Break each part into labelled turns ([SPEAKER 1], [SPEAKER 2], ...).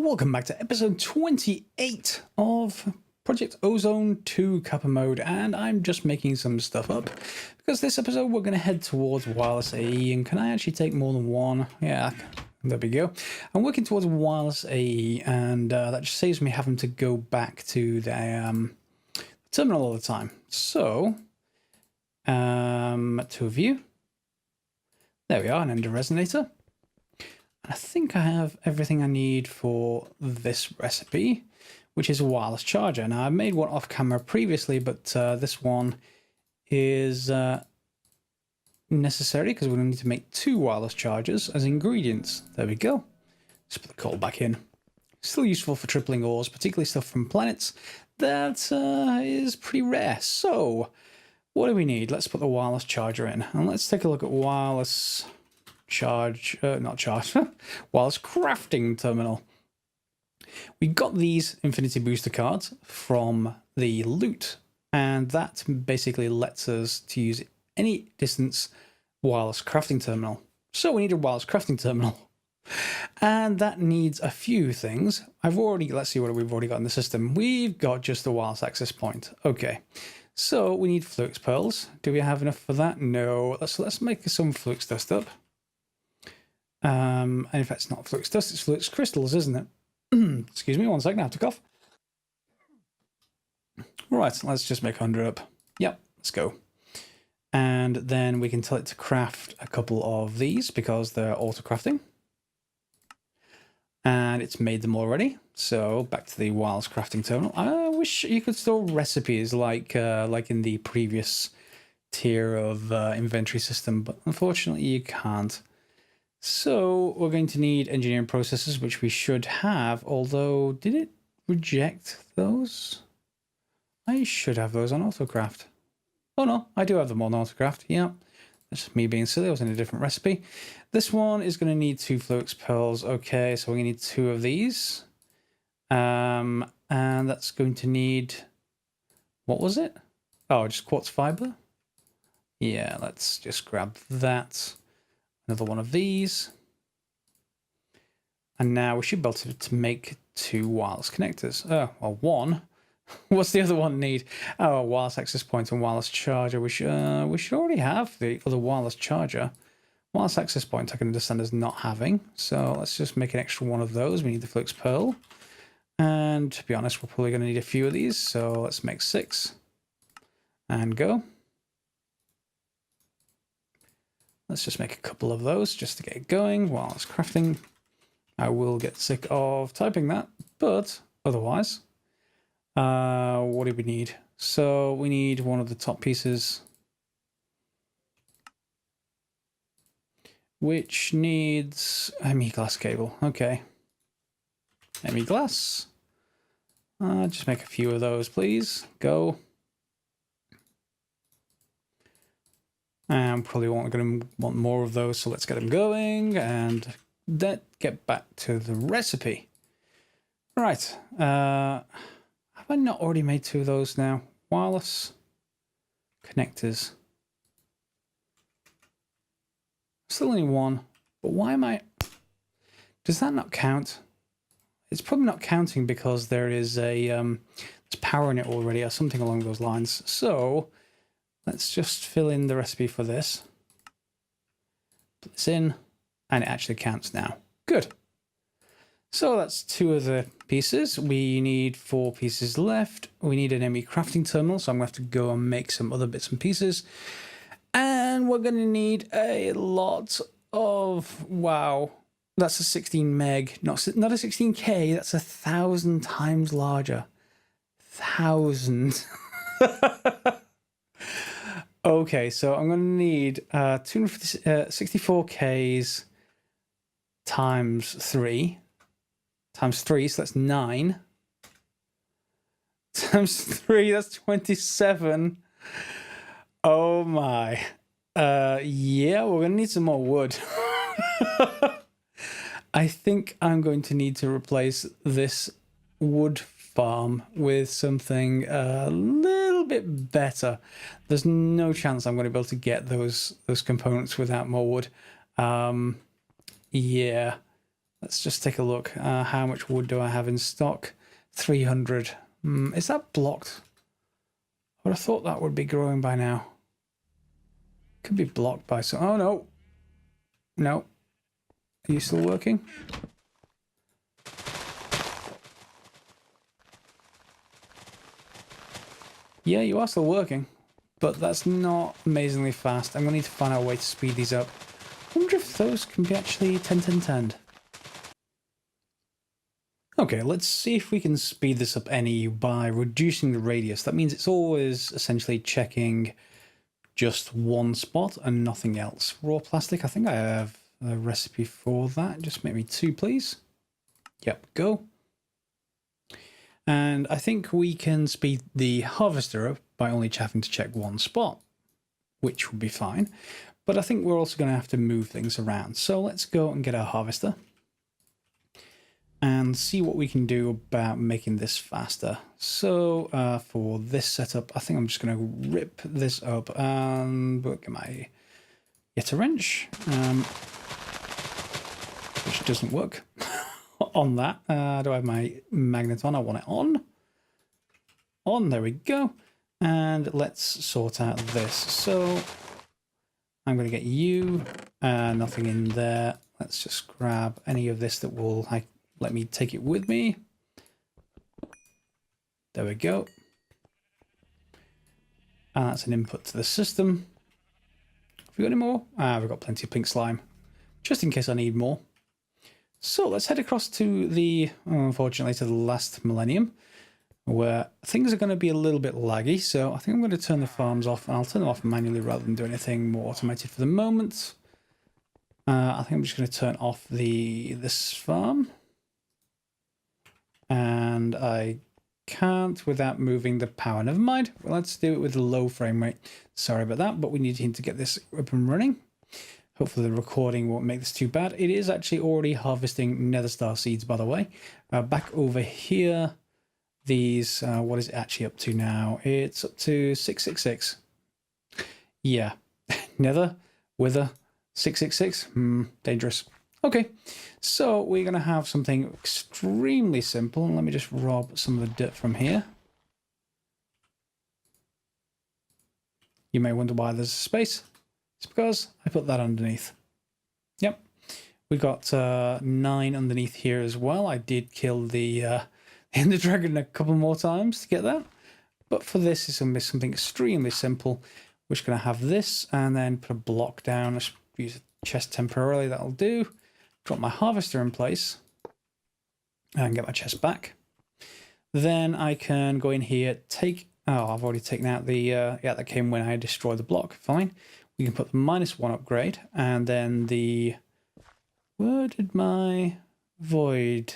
[SPEAKER 1] Welcome back to episode 28 of Project Ozone 2 Kappa mode, and I'm just making some stuff up because this episode we're going to head towards Wireless AE. And can I actually take more than one? Yeah, there we go. I'm working towards Wireless AE, and that just saves me having to go back to the terminal all the time. So, two of you. There we are, an ender resonator. I think I have everything I need for this recipe, which is a wireless charger. Now, I made one off camera previously, but this one is necessary because we're going to need to make two wireless chargers as ingredients. There we go. Let's put the coal back in. Still useful for tripling ores, particularly stuff from planets that is pretty rare. So, what do we need? Let's put the wireless charger in, and let's take a look at wireless wireless crafting terminal. We got these infinity booster cards from the loot, and that basically lets us to use any distance wireless crafting terminal. So we need a wireless crafting terminal, and that needs a few things. Let's see what we've already got in the system. We've got just the wireless access point. Okay, so we need flux pearls. Do we have enough for that? No. Let's make some flux dust up. And in fact, it's not flux dust, it's flux crystals, isn't it? Excuse me, 1 second, I have to cough. Right, let's just make 100 up. Yep, let's go. And then we can tell it to craft a couple of these because they're auto-crafting. And it's made them already. So back to the wireless crafting terminal. I wish you could store recipes like in the previous tier of inventory system, but unfortunately you can't. So we're going to need engineering processes, which we should have, although did it reject those? I should have those on autocraft. Oh no, I do have them on autocraft. Yeah, that's me being silly. I was in a different recipe. This one is going to need 2 flux pearls. Okay, so we're going to need 2 of these. And that's going to need, what was it? Oh, just quartz fiber. Yeah, let's just grab that. Another one of these. And now we should be able to make 2 wireless connectors. Oh, well, one. What's the other one need? Oh, wireless access point and wireless charger. We should already have the other wireless charger. Wireless access point I can understand as not having. So let's just make an extra one of those. We need the flux pearl. And to be honest, we're probably going to need a few of these. So let's make 6. And go. Let's just make a couple of those just to get it going while it's crafting. I will get sick of typing that, but otherwise, what do we need? So we need one of the top pieces, which needs Emmy glass cable. Okay. Emmy glass. Just make a few of those, please. Go. And probably going to want more of those, so let's get them going and then get back to the recipe. Right, have I not already made 2 of those now? Wireless connectors. Still only 1, but why am I... Does that not count? It's probably not counting because there is a there's power in it already or something along those lines. So let's just fill in the recipe for this. Put this in, and it actually counts now. Good. So that's 2 of the pieces. We need 4 pieces left. We need an Emmy crafting terminal, so I'm going to have to go and make some other bits and pieces. And we're going to need a lot of... Wow. That's a 16 meg, not a 16K. That's 1,000 times larger. 1,000. Okay, so I'm going to need 264Ks times 3. Times 3, so that's 9. Times 3, that's 27. Oh my. Yeah, we're going to need some more wood. I think I'm going to need to replace this wood farm with something a little bit better. There's no chance I'm going to be able to get those components without more wood. Yeah, Let's just take a look. How much wood do I have in stock? 300. Is that blocked? I would have thought that would be growing by now. Could be blocked by some... Oh, no. No. Are you still working? Yeah, you are still working. But that's not amazingly fast. I'm going to need to find out a way to speed these up. I wonder if those can be actually 10-10-10'd. Okay, let's see if we can speed this up any by reducing the radius. That means it's always essentially checking just one spot and nothing else. Raw plastic, I think I have a recipe for that. Just make me 2, please. Yep, go. And I think we can speed the harvester up by only having to check one spot, which would be fine. But I think we're also going to have to move things around. So let's go and get our harvester and see what we can do about making this faster. So for this setup, I think I'm just going to rip this up and get my Yeta wrench, which doesn't work on that. Do I have my magnet on? I want it on. On, there we go. And let's sort out this. So I'm going to get you, nothing in there. Let's just grab any of this that will let me take it with me. There we go. And that's an input to the system. Have we got any more? We've got plenty of pink slime, just in case I need more. So let's head across to the, unfortunately, to the last millennium, where things are going to be a little bit laggy. So I think I'm going to turn the farms off, and I'll turn them off manually rather than do anything more automated for the moment. I think I'm just going to turn off this farm. And I can't without moving the power. Never mind. Well, let's do it with a low frame rate. Sorry about that, but we need to get this up and running. Hopefully the recording won't make this too bad. It is actually already harvesting nether star seeds, by the way. Back over here, these, what is it actually up to now? It's up to 666. Yeah, nether, wither, 666. Dangerous. Okay, so we're going to have something extremely simple. Let me just rob some of the dirt from here. You may wonder why there's a space. It's because I put that underneath. Yep, we got 9 underneath here as well. I did kill the Ender Dragon a couple more times to get that. But for this, it's going to be something extremely simple. We're just going to have this and then put a block down. Let's use a chest temporarily, that'll do. Drop my harvester in place and get my chest back. Then I can go in here, take... Oh, I've already taken out the... yeah, that came when I destroyed the block. Fine. We can put the -1 upgrade and then the... Where did my fluid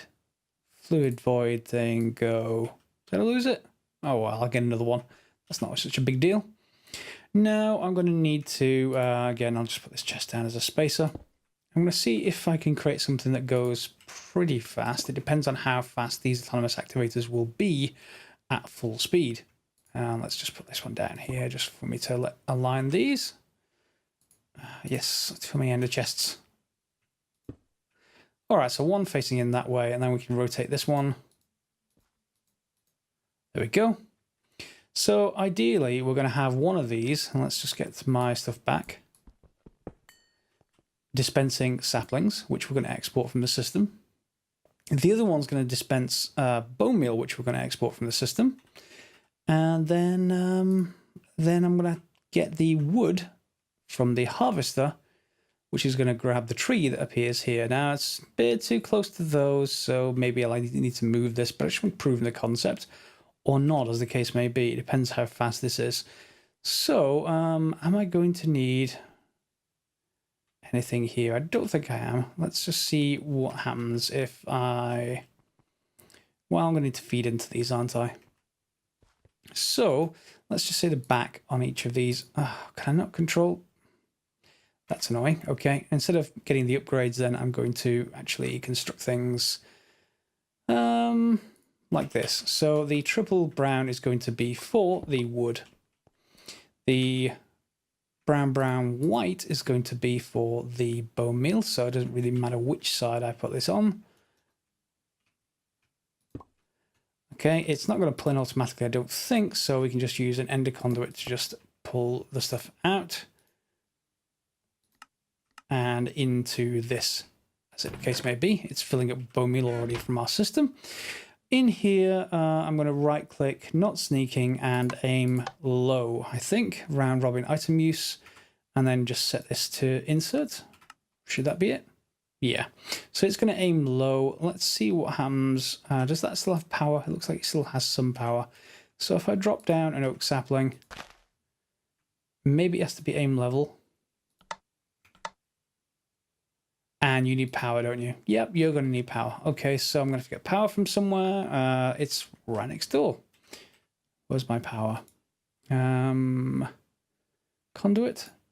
[SPEAKER 1] void thing go? Did I lose it? Oh, well, I'll get another one. That's not such a big deal. Now I'm going to need to... again, I'll just put this chest down as a spacer. I'm going to see if I can create something that goes pretty fast. It depends on how fast these autonomous activators will be at full speed. Let's just put this one down here just for me to align these. Yes, for me ender chests. All right, so one facing in that way, and then we can rotate this one. There we go. So ideally, we're going to have one of these, and let's just get my stuff back. Dispensing saplings, which we're going to export from the system. The other one's going to dispense bone meal, which we're going to export from the system. And then I'm going to get the wood from the harvester, which is going to grab the tree that appears here. Now, it's a bit too close to those, so maybe I need to move this, but I just want to prove the concept, or not, as the case may be. It depends how fast this is. So, am I going to need... anything here? I don't think I am. Let's just see what happens if I... Well, I'm going to need to feed into these, aren't I? So, let's just say the back on each of these. Can I not control? That's annoying. Okay, instead of getting the upgrades, then I'm going to actually construct things like this. So, the triple brown is going to be for the wood. The brown, white is going to be for the bone meal, so it doesn't really matter which side I put this on. Okay, it's not going to pull in automatically, I don't think, so we can just use an ender conduit to just pull the stuff out and into this, as the case may be. It's filling up bone meal already from our system. In here, I'm going to right click, not sneaking, and aim low, I think, round robin item use, and then just set this to insert. Should that be it? Yeah. So it's going to aim low. Let's see what happens. Does that still have power? It looks like it still has some power. So if I drop down an oak sapling, maybe it has to be aim level. And you need power, don't you? Yep, you're going to need power. Okay, so I'm going to have to get power from somewhere. It's right next door. Where's my power? Conduit,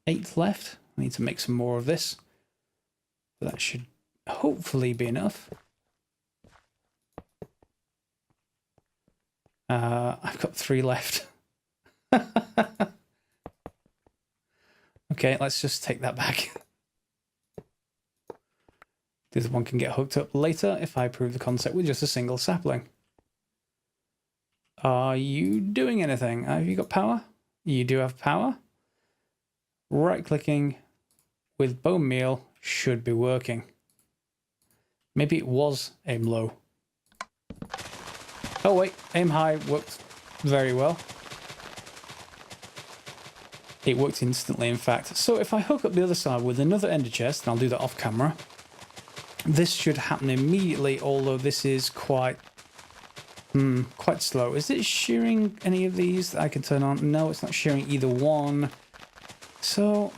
[SPEAKER 1] 8 left. I need to make some more of this. But that should hopefully be enough. I've got 3 left. Okay, let's just take that back. This one can get hooked up later if I prove the concept with just a single sapling. Are you doing anything? Have you got power? You do have power. Right-clicking with bone meal should be working. Maybe it was aim low. Oh wait, aim high worked very well. It worked instantly, in fact. So if I hook up the other side with another ender chest, and I'll do that off camera, this should happen immediately, although this is quite slow. Is it shearing any of these that I can turn on? No, it's not shearing either one. So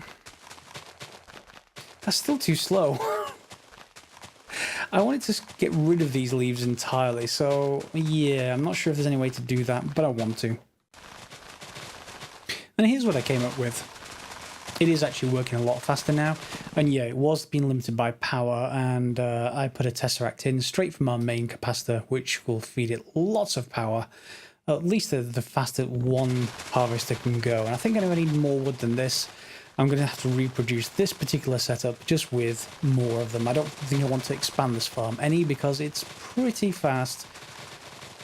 [SPEAKER 1] that's still too slow. I wanted to get rid of these leaves entirely, so yeah, I'm not sure if there's any way to do that, but I want to. And here's what I came up with. It is actually working a lot faster now, and yeah, it was being limited by power, and I put a tesseract in straight from our main capacitor, which will feed it lots of power, at least the faster one harvester can go. And I think I'm going to need more wood than this. I'm going to have to reproduce this particular setup just with more of them. I don't think I want to expand this farm any because it's pretty fast.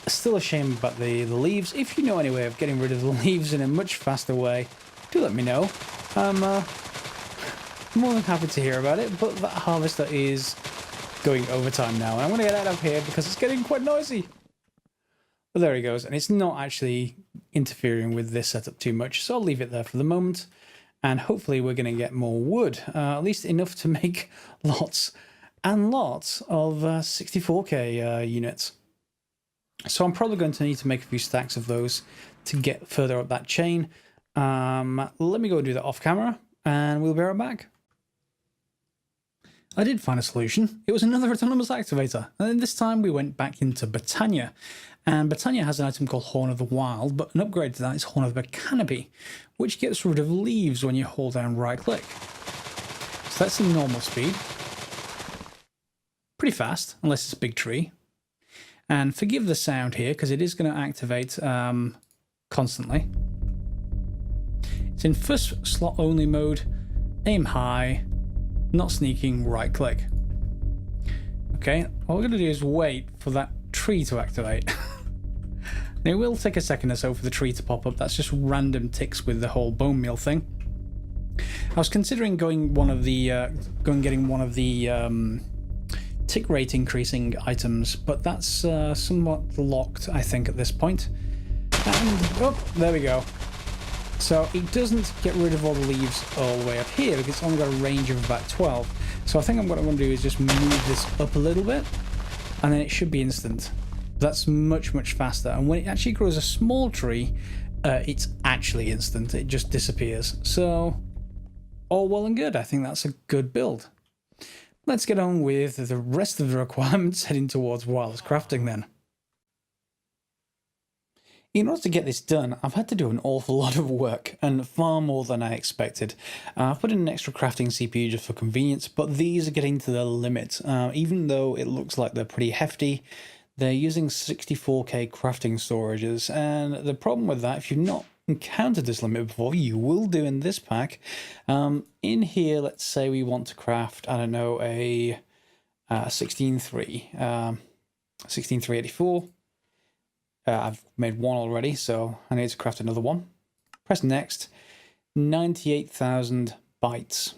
[SPEAKER 1] Still a shame about the leaves. If you know any way of getting rid of the leaves in a much faster way, do let me know. I'm more than happy to hear about it, but that harvester is going overtime now, and I'm going to get out of here because it's getting quite noisy. But there he goes, and it's not actually interfering with this setup too much, so I'll leave it there for the moment, and hopefully we're going to get more wood, at least enough to make lots and lots of 64k units. So I'm probably going to need to make a few stacks of those to get further up that chain. Let me go do that off camera and we'll be right back. I did find a solution. It was another autonomous activator, and then this time we went back into Botania. And Botania has an item called Horn of the Wild, but an upgrade to that is Horn of the Canopy, which gets rid of leaves when you hold down right click. So that's in normal speed. Pretty fast, unless it's a big tree. And forgive the sound here, because it is going to activate constantly. It's in first slot only mode, aim high, not sneaking, right click. Okay, all we're going to do is wait for that tree to activate. Now, it will take a second or so for the tree to pop up. That's just random ticks with the whole bone meal thing. I was considering getting one of the tick rate increasing items, but that's somewhat locked, I think, at this point. And oh, there we go. So it doesn't get rid of all the leaves all the way up here because it's only got a range of about 12. So I think what I'm going to do is just move this up a little bit, and then it should be instant. That's much, much faster. And when it actually grows a small tree, it's actually instant. It just disappears. So all well and good. I think that's a good build. Let's get on with the rest of the requirements heading towards wireless crafting then. In order to get this done, I've had to do an awful lot of work, and far more than I expected. I've put in an extra crafting CPU just for convenience, but these are getting to the limit. Even though it looks like they're pretty hefty, they're using 64k crafting storages, and the problem with that, if you've not encountered this limit before, you will do in this pack. In here, let's say we want to craft, I don't know, a 16384. I've made one already, so I need to craft another one. Press next. 98,000 bytes.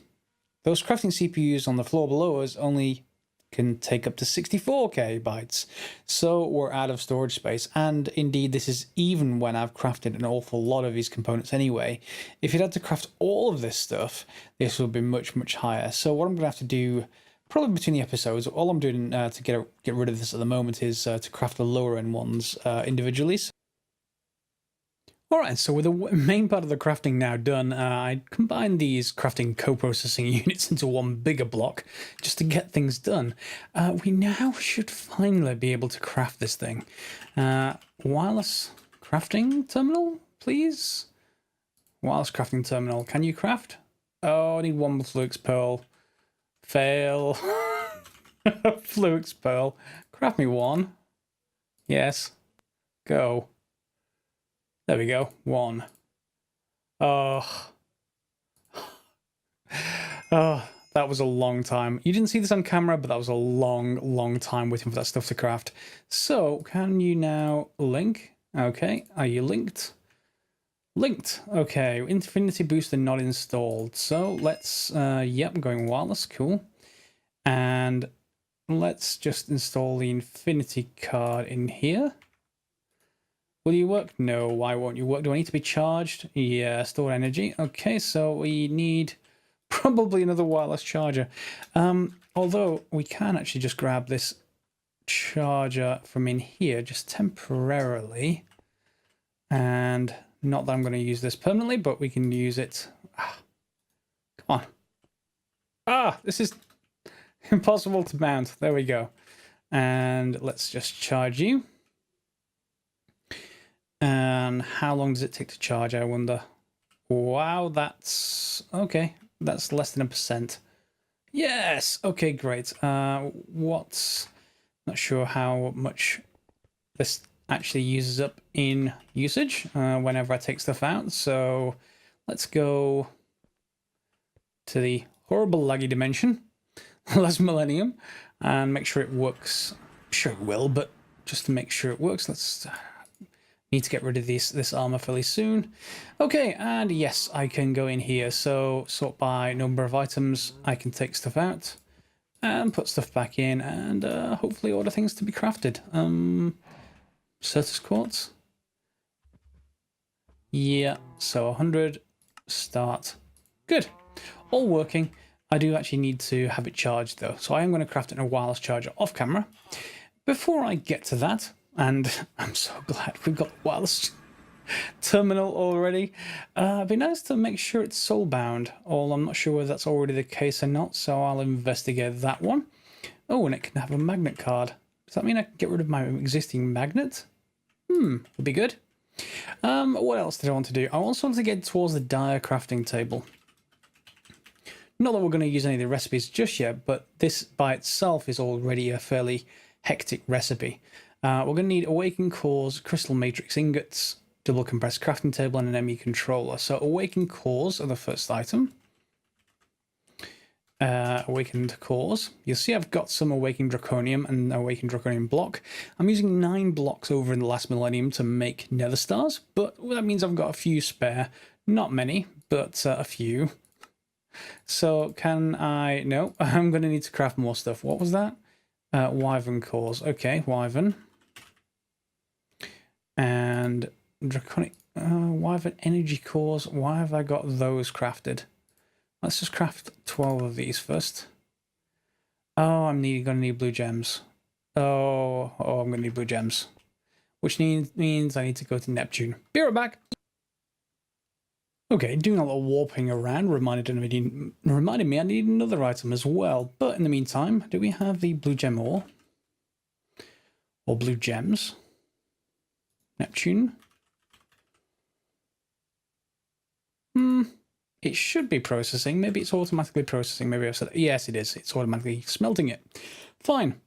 [SPEAKER 1] Those crafting CPUs on the floor below us only can take up to 64k bytes, so we're out of storage space. And indeed, this is even when I've crafted an awful lot of these components anyway. If you'd had to craft all of this stuff, this would be much, much higher. So what I'm going to have to do, probably between the episodes, all I'm doing to get rid of this at the moment is to craft the lower end ones individually. Alright, so with the main part of the crafting now done, I combined these crafting co-processing units into one bigger block just to get things done. We now should finally be able to craft this thing. Wireless crafting terminal, please? Wireless crafting terminal, can you craft? Oh, I need one Flux pearl. Fail. Flux pearl. Craft me one. Yes. Go. There we go. One. Oh. Oh, that was a long time. You didn't see this on camera, but that was a long, long time waiting for that stuff to craft. So, can you now link? Okay. Are you linked? Linked. Okay. Infinity booster not installed. So, let's, yep, going wireless. Cool. And let's just install the Infinity card in here. Will you work? No. Why won't you work? Do I need to be charged? Yeah, stored energy. Okay, so we need probably another wireless charger. Although we can actually just grab this charger from in here just temporarily. And not that I'm going to use this permanently, but we can use it. Ah, come on. Ah, this is impossible to mount. There we go. And let's just charge you. And how long does it take to charge, I wonder? Wow, that's okay. That's less than 1%. Yes. Okay, great. What's not sure how much this actually uses up in usage whenever I take stuff out. So let's go to the horrible laggy dimension, last millennium, and make sure it works. I'm sure it will, but just to make sure it works, let's. Need to get rid of this armor fairly soon. Okay, and yes, I can go in here. So sort by number of items, I can take stuff out and put stuff back in, and hopefully order things to be crafted. Certus quartz. Yeah, so 100 start. Good, all working. I do actually need to have it charged though, so I am going to craft it in a wireless charger off camera. Before I get to that. And I'm so glad we've got the wireless terminal already. It'd be nice to make sure it's soulbound, or I'm not sure whether that's already the case or not, so I'll investigate that one. Oh, and it can have a magnet card. Does that mean I can get rid of my existing magnet? Would be good. What else did I want to do? I also want to get towards the dire crafting table. Not that we're going to use any of the recipes just yet, but this by itself is already a fairly hectic recipe. We're going to need awakened cores, crystal matrix ingots, double compressed crafting table, and an Emmy controller. So awakened cores are the first item. Awakened cores. You'll see I've got some awakened draconium and awakened draconium block. I'm using 9 blocks over in the last millennium to make nether stars, but that means I've got a few spare. Not many, but a few. So can I... No, I'm going to need to craft more stuff. What was that? Wyvern cores. Okay, Wyvern. And draconic Wyvern energy cores. Why have I got those crafted? Let's just craft 12 of these first. Oh, I'm gonna need blue gems. Oh, I'm gonna need blue gems, which means I need to go to Neptune. Be right back. Okay, doing a little warping around reminded me I need another item as well. But in the meantime, do we have the blue gem ore or blue gems? Neptune. It should be processing. Maybe it's automatically processing. Maybe I've said yes, it is. It's automatically smelting it. Fine.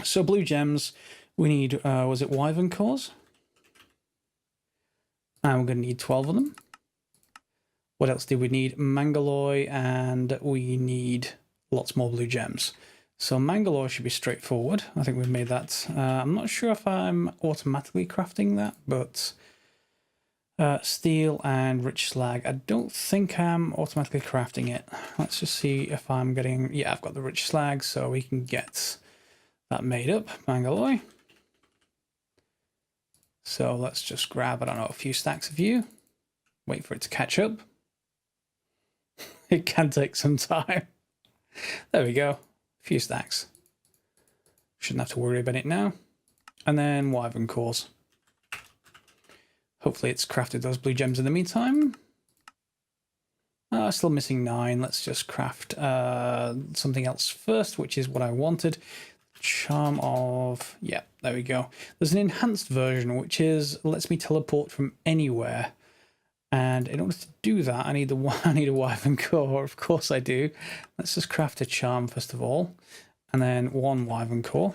[SPEAKER 1] So blue gems. We need. Was it Wyvern cores? And we're going to need 12 of them. What else do we need? Mangalloy, and we need lots more blue gems. So Mangalore should be straightforward. I think we've made that. I'm not sure if I'm automatically crafting that, but steel and rich slag. I don't think I'm automatically crafting it. Let's just see if I'm getting... Yeah, I've got the rich slag, so we can get that made up. Mangalore. So let's just grab, I don't know, a few stacks of you. Wait for it to catch up. It can take some time. There we go. A few stacks. Shouldn't have to worry about it now. And then wyvern cores. Hopefully it's crafted those blue gems in the meantime. Still missing 9. Let's just craft something else first, which is what I wanted. Charm of... Yeah, there we go. There's an enhanced version, which is lets me teleport from anywhere. And in order to do that, I need a wyvern core. Of course I do. Let's just craft a charm first of all. And then 1 wyvern core.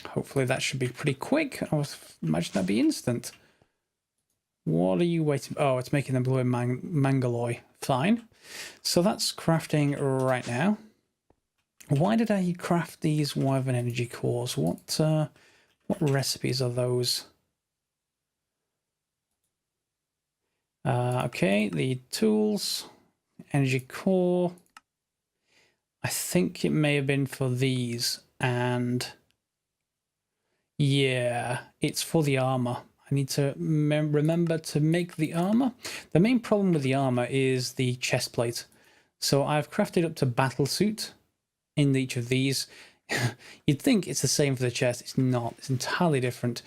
[SPEAKER 1] Hopefully that should be pretty quick. I imagine that'd be instant. What are you waiting? Oh, it's making them blue in Mangalloy. Fine. So that's crafting right now. Why did I craft these wyvern energy cores? What recipes are those? Okay, the tools, energy core. I think it may have been for these, and yeah, it's for the armor. I need to remember to make the armor. The main problem with the armor is the chest plate. So I've crafted up to battle suit in each of these. You'd think it's the same for the chest. It's not. It's entirely different.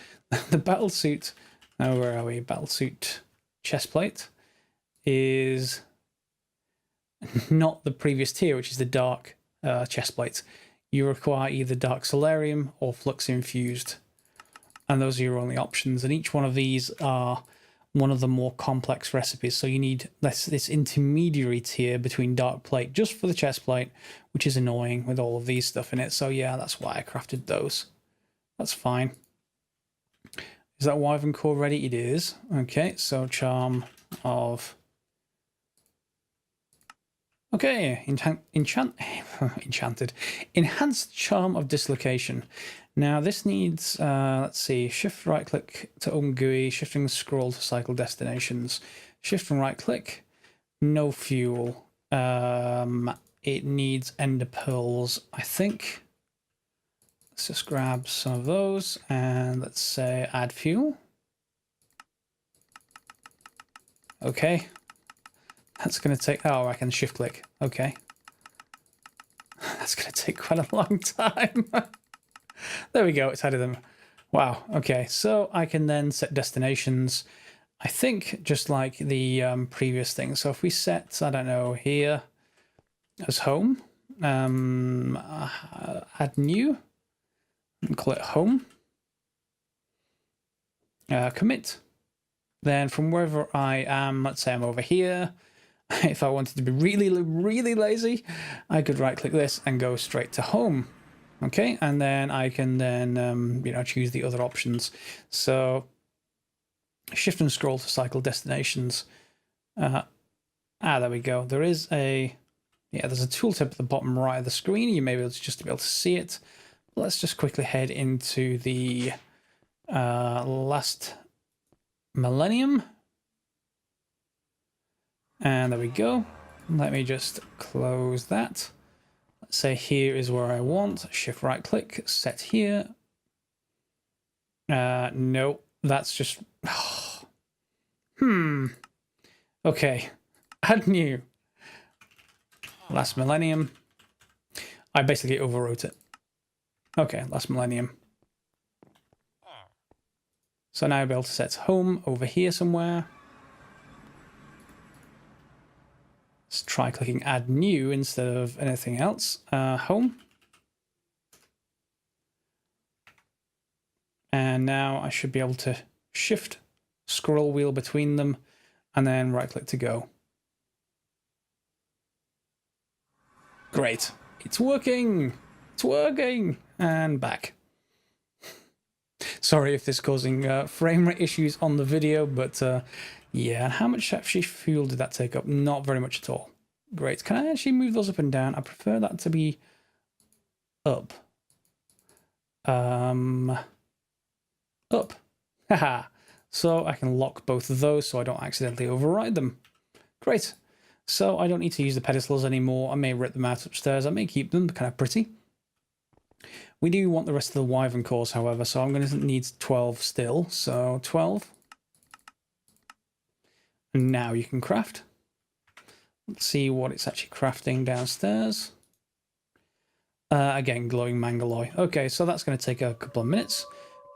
[SPEAKER 1] The battle suit, where are we? Battle suit chest plate is not the previous tier, which is the dark chest plate. You require either dark solarium or flux infused, and those are your only options. And each one of these are one of the more complex recipes. So you need this intermediary tier between dark plate just for the chest plate, which is annoying with all of these stuff in it. So yeah, that's why I crafted those. That's fine. Is that wyvern core ready? It is. Okay, so charm of... Okay, enchanted. Enhanced charm of dislocation. Now this needs, let's see, shift right click to open GUI, shifting scroll to cycle destinations, shift and right click, no fuel. It needs ender pearls, I think. Let's just grab some of those and let's say add fuel. Okay. That's going to take, oh, I can shift click. Okay. That's going to take quite a long time. There we go, it's added them. Wow, okay, so I can then set destinations, I think, just like the previous thing. So if we set, I don't know, here as home, add new, and call it home, commit. Then from wherever I am, let's say I'm over here, if I wanted to be really, really lazy, I could right click this and go straight to home. Okay, and then I can then, you know, choose the other options. So shift and scroll to cycle destinations. There we go. There is a, yeah, there's a tooltip at the bottom right of the screen. You may be able to just be able to see it. Let's just quickly head into the last millennium. And there we go. Let me just close that. Let's say here is where I want. Shift right click, set here. No, that's just... Okay, add new. Last millennium. I basically overwrote it. Okay, last millennium. So now I'll be able to set home over here somewhere. Let's try clicking add new instead of anything else. Home. And now I should be able to shift scroll wheel between them and then right click to go. Great. It's working. It's working. and back. Sorry if this is causing frame rate issues on the video, but yeah, and how much actually fuel did that take up? Not very much at all. Great. Can I actually move those up and down? I prefer that to be up. Up. Haha. So I can lock both of those so I don't accidentally override them. Great. So I don't need to use the pedestals anymore. I may rip them out upstairs. I may keep them. They're kind of pretty. We do want the rest of the wyvern cores, however, so I'm going to need 12 still. So 12. And now you can craft. Let's see what it's actually crafting downstairs. Again, glowing mangaloy. Okay, so that's going to take a couple of minutes.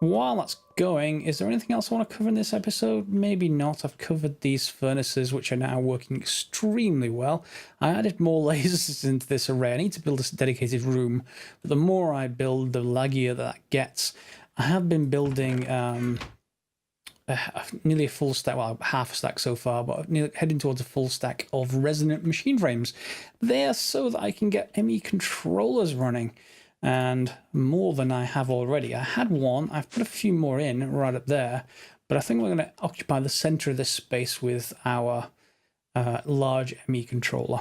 [SPEAKER 1] While that's going, is there anything else I want to cover in this episode? Maybe not. I've covered these furnaces, which are now working extremely well. I added more lasers into this array. I need to build a dedicated room. But the more I build, the laggier that gets. I have been building nearly a full stack, well, half a stack so far, but heading towards a full stack of resonant machine frames. They're so that I can get Emmy controllers running. And more than I have already. I had one, I've put a few more in right up there, but I think we're going to occupy the center of this space with our large Emmy controller.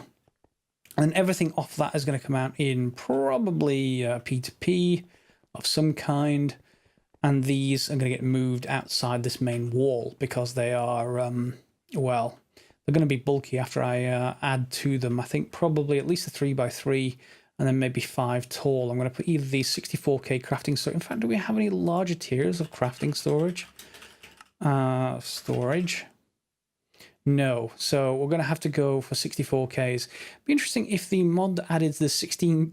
[SPEAKER 1] And everything off that is going to come out in probably P2P of some kind, and these are going to get moved outside this main wall because they are, well, they're going to be bulky after I add to them. I think probably at least a 3x3, and then maybe 5 tall. I'm going to put either these 64K crafting storage. In fact, do we have any larger tiers of crafting storage? No. So we're going to have to go for 64Ks. It'd be interesting if the mod added the 16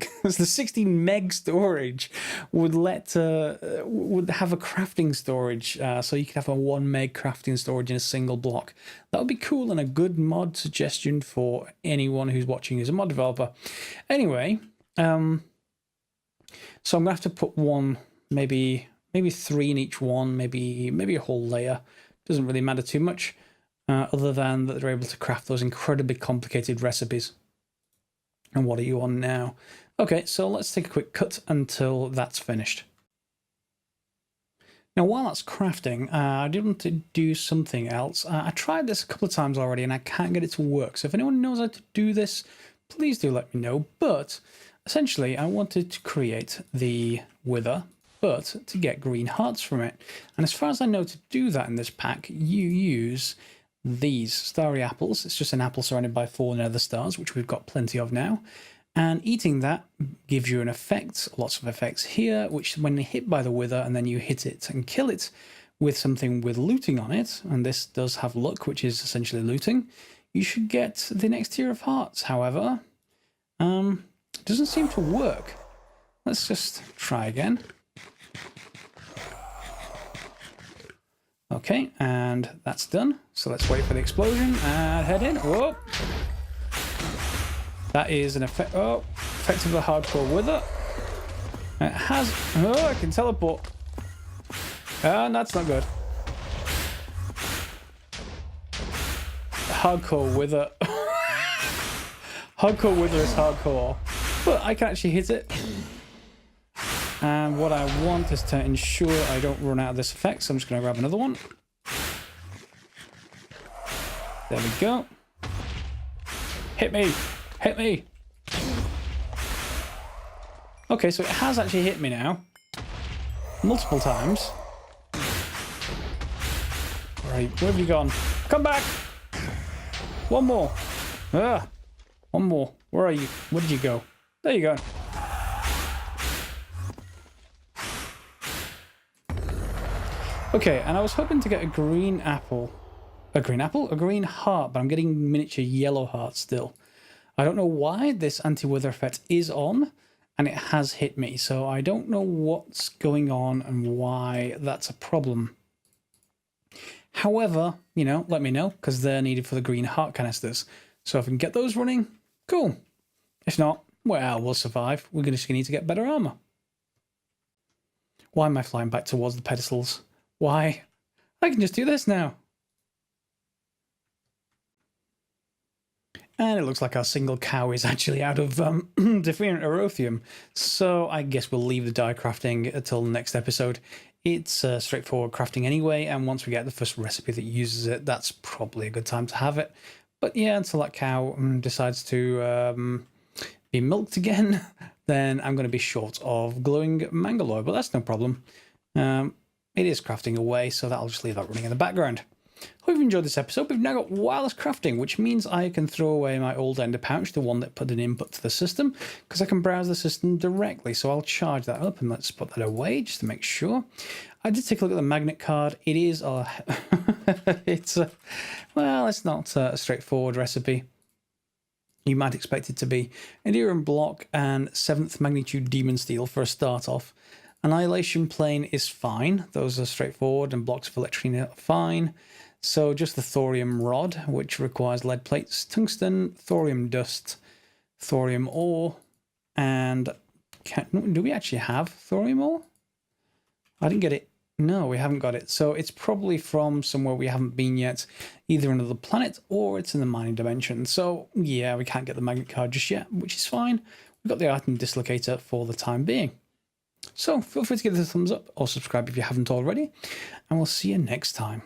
[SPEAKER 1] meg storage would would have a crafting storage. So you could have a 1 meg crafting storage in a single block. That would be cool and a good mod suggestion for anyone who's watching who's a mod developer. Anyway, so I'm gonna have to put one, maybe 3 in each one, maybe a whole layer. Doesn't really matter too much, other than that they're able to craft those incredibly complicated recipes. And what are you on now? Okay, so let's take a quick cut until that's finished. Now, while that's crafting, I did want to do something else. I tried this a couple of times already, and I can't get it to work. So if anyone knows how to do this, please do let me know. But essentially, I wanted to create the wither, but to get green hearts from it. And as far as I know, to do that in this pack, you use these starry apples. It's just an apple surrounded by 4 nether stars, which we've got plenty of now. And eating that gives you an effect, lots of effects here, which when hit by the wither and then you hit it and kill it with something with looting on it, and this does have luck, which is essentially looting, you should get the next tier of hearts. However, it doesn't seem to work. Let's just try again. Okay, and that's done. So let's wait for the explosion and head in. Whoa! That is an effect. Oh, effect of the hardcore wither. It has. Oh, I can teleport. And that's not good. Hardcore wither. Hardcore wither is hardcore. But I can actually hit it. And what I want is to ensure I don't run out of this effect. So I'm just going to grab another one. There we go. Hit me. Hit me. Okay, so it has actually hit me now. Multiple times. Right, where have you gone? Come back! One more. Ah, one more. Where are you? Where did you go? There you go. Okay, and I was hoping to get a green apple. A green apple? A green heart, but I'm getting miniature yellow hearts still. I don't know why this anti-wither effect is on, and it has hit me, so I don't know what's going on and why that's a problem. However, you know, let me know, because they're needed for the green heart canisters. So if we can get those running, cool. If not, well, we'll survive. We're just going to need to get better armor. Why am I flying back towards the pedestals? Why? I can just do this now. And it looks like our single cow is actually out of deficient erythium. So I guess we'll leave the die crafting until the next episode. It's straightforward crafting anyway, and once we get the first recipe that uses it, that's probably a good time to have it. But yeah, until that cow decides to be milked again, then I'm going to be short of glowing mangaloy, but that's no problem. It is crafting away, so that'll just leave that running in the background. Hope you've enjoyed this episode. We've now got wireless crafting, which means I can throw away my old ender pouch, the one that put an input to the system, because I can browse the system directly. So I'll charge that up and let's put that away just to make sure. I did take a look at the magnet card. It is well, it's not a straightforward recipe. You might expect it to be Endurance block and 7th magnitude demon steel for a start off. Annihilation plane is fine. Those are straightforward, and blocks of electrine are fine. So just the thorium rod, which requires lead plates, tungsten, thorium dust, thorium ore, and do we actually have thorium ore? I didn't get it. No, we haven't got it. So it's probably from somewhere we haven't been yet, either another planet or it's in the mining dimension. So yeah, we can't get the magnet card just yet, which is fine. We've got the item dislocator for the time being. So feel free to give this a thumbs up or subscribe if you haven't already, and we'll see you next time.